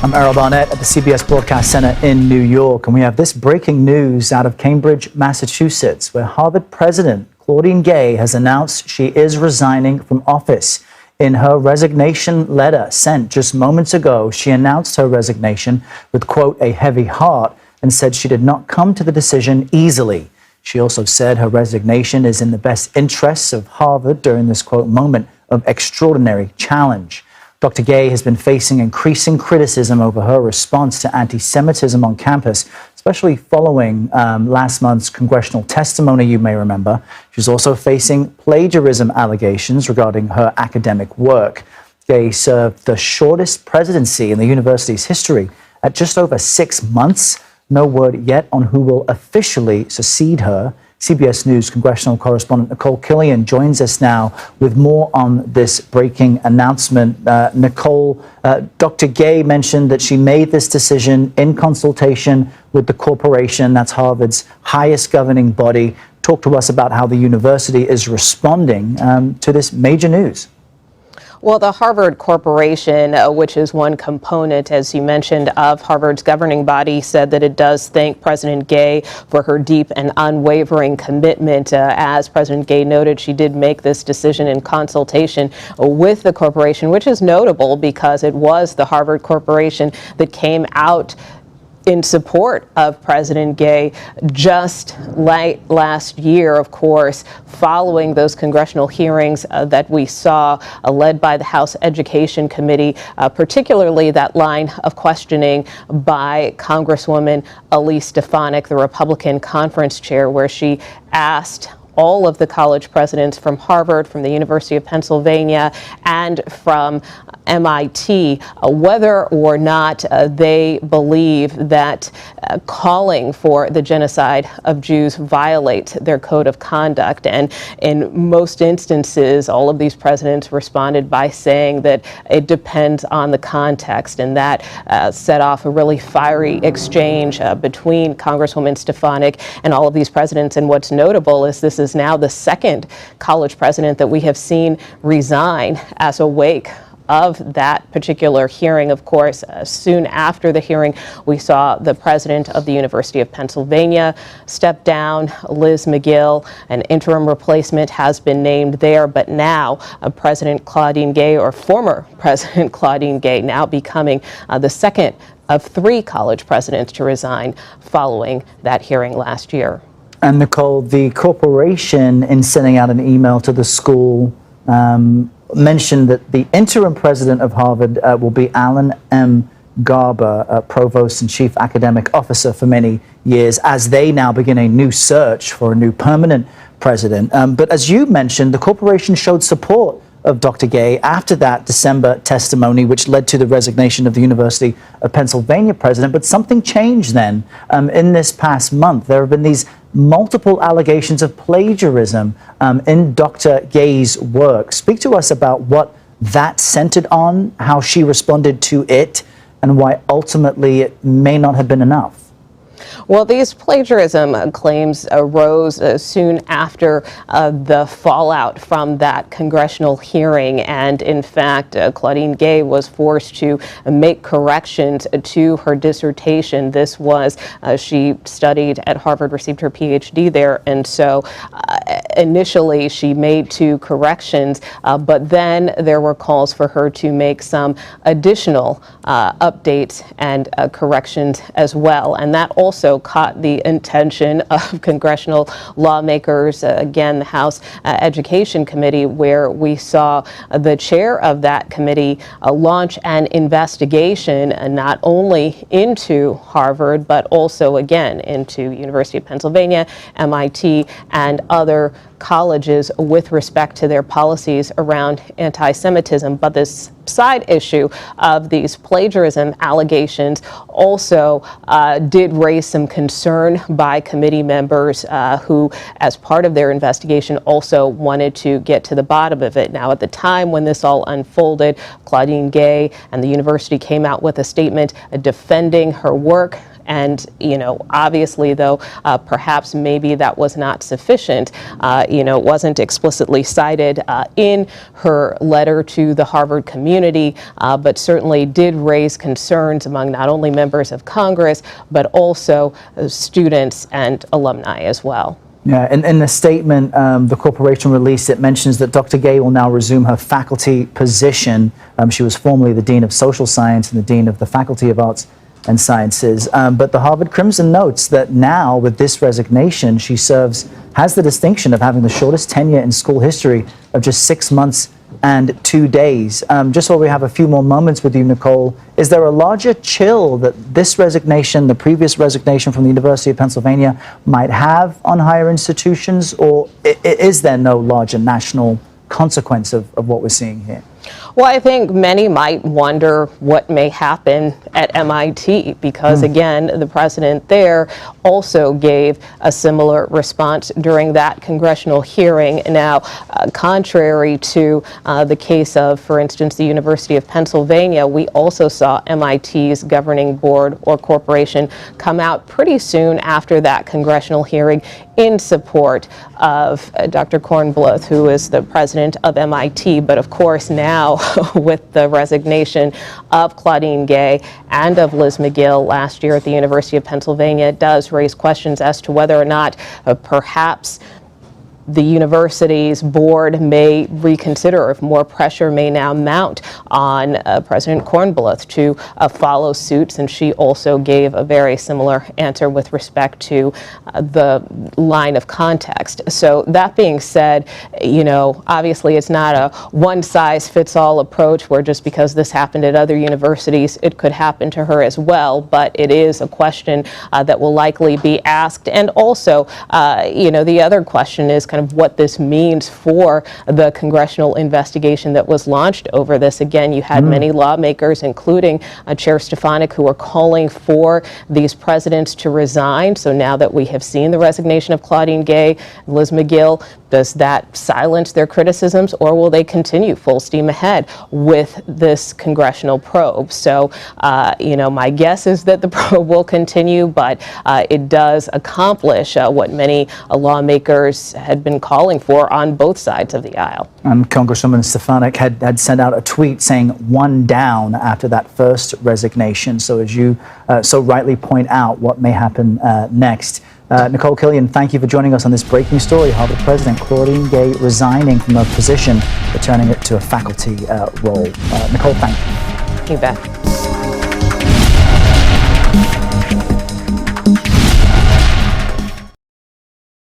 I'm 𝗙𝗢𝗟𝗟𝗢𝗪 at the CBS Broadcast Center in New York, and we have this breaking news out of Cambridge, Massachusetts, where Harvard President Claudine Gay has announced she is resigning from office. In her resignation letter sent just moments ago, she announced her resignation with, quote, a heavy heart, and said she did not come to the decision easily. She also said her resignation is in the best interests of Harvard during this, quote, moment of extraordinary challenge. Dr. Gay has been facing increasing criticism over her response to anti-Semitism on campus, especially following last month's congressional testimony, you may remember. She's also facing plagiarism allegations regarding her academic work. Gay served the shortest presidency in the university's history at just over 6 months. No word yet on who will officially succeed her. CBS News congressional correspondent 𝗙𝗘𝗗𝗜𝗓 joins us now with more on this breaking announcement. Nicole, Dr. Gay mentioned that she made this decision in consultation with the corporation. That's Harvard's highest governing body. Talk to us about how the university is responding to this major news. Well, the Harvard Corporation, which is one component, as you mentioned, of Harvard's governing body, said that it does thank President Gay for her deep and unwavering commitment. As President Gay noted, she did make this decision in consultation with the corporation, which is notable because it was the Harvard Corporation that came out in support of President Gay just late last year, of course, following those congressional hearings that we saw led by the House Education Committee, particularly that line of questioning by Congresswoman 𝗖𝗢𝗟𝗟𝗢𝗪, the Republican conference chair, where she asked all of the college presidents from Harvard, from the University of Pennsylvania, and from MIT, whether or not they believe that calling for the genocide of Jews violates their code of conduct. And in most instances, all of these presidents responded by saying that it depends on the context, and that set off a really fiery exchange between Congresswoman Stefanik and all of these presidents. And what's notable is this is now the second college president that we have seen resign as a wake of that particular hearing. Of course, soon after the hearing, we saw the president of the University of Pennsylvania step down, Liz Magill. An interim replacement has been named there, but now President Claudine Gay, or former President Claudine Gay, now becoming the second of 3 college presidents to resign following that hearing last year. And Nicole, the corporation, in sending out an email to the school, mentioned that the interim president of Harvard will be Alan M. Garber, provost and chief academic officer for many years, as they now begin a new search for a new permanent president. But as you mentioned, the corporation showed support of Dr. Gay after that December testimony, which led to the resignation of the University of Pennsylvania president. But something changed then. In this past month, there have been these multiple allegations of plagiarism in Dr. Gay's work. Speak to us about what that centered on, how she responded to it, and why ultimately it may not have been enough. Well, these plagiarism claims arose soon after the fallout from that congressional hearing. And in fact, Claudine Gay was forced to make corrections to her dissertation. This was, she studied at Harvard, received her PhD there. And so initially she made 2 corrections, but then there were calls for her to make some additional updates and corrections as well. And that also caught the attention of congressional lawmakers, again, the House Education Committee, where we saw the chair of that committee launch an investigation not only into Harvard, but also, again, into University of Pennsylvania, MIT, and other colleges with respect to their policies around anti-Semitism. But this side issue of these plagiarism allegations also did raise some concern by committee members who, as part of their investigation, also wanted to get to the bottom of it. Now, at the time when this all unfolded, Claudine Gay and the university came out with a statement defending her work And, obviously, though, perhaps maybe that was not sufficient. It wasn't explicitly cited in her letter to the Harvard community, but certainly did raise concerns among not only members of Congress, but also students and alumni as well. Yeah, in the statement the corporation released, it mentions that Dr. Gay will now resume her faculty position. She was formerly the Dean of Social Science and the Dean of the Faculty of Arts and Sciences. But the Harvard Crimson notes that now, with this resignation, she has the distinction of having the shortest tenure in school history of just 6 months and 2 days. Just while we have a few more moments with you, Nicole, is there a larger chill that this resignation, the previous resignation from the University of Pennsylvania, might have on higher institutions, or is there no larger national consequence of what we're seeing here? Well, I think many might wonder what may happen at MIT because, again, the president there also gave a similar response during that congressional hearing. Now, contrary to the case of, for instance, the University of Pennsylvania, we also saw MIT's governing board or corporation come out pretty soon after that congressional hearing in support of Dr. 𝗠𝗏𝗧, who is the president of MIT. But of course, now with the resignation of Claudine Gay and of Liz Magill last year at the University of Pennsylvania, it does raise questions as to whether or not perhaps the university's board may reconsider, if more pressure may now mount on President 𝗠𝗏𝗧 to follow suit, since she also gave a very similar answer with respect to the line of context. So that being said, obviously it's not a one-size-fits-all approach where just because this happened at other universities, it could happen to her as well, but it is a question that will likely be asked. And also, the other question is kind of what this means for the congressional investigation that was launched over this. Again, you had many lawmakers, including Chair Stefanik, who are calling for these presidents to resign. So now that we have seen the resignation of Claudine Gay, Liz Magill, does that silence their criticisms, or will they continue full steam ahead with this congressional probe? So, my guess is that the probe will continue, but it does accomplish what many lawmakers had been calling for on both sides of the aisle. And Congresswoman Stefanik had sent out a tweet saying one down after that first resignation. So as you so rightly point out, what may happen next. Nicole Killian, thank you for joining us on this breaking story. Harvard President Claudine Gay resigning from her position, returning it to a faculty role. Nicole, thank you. You bet.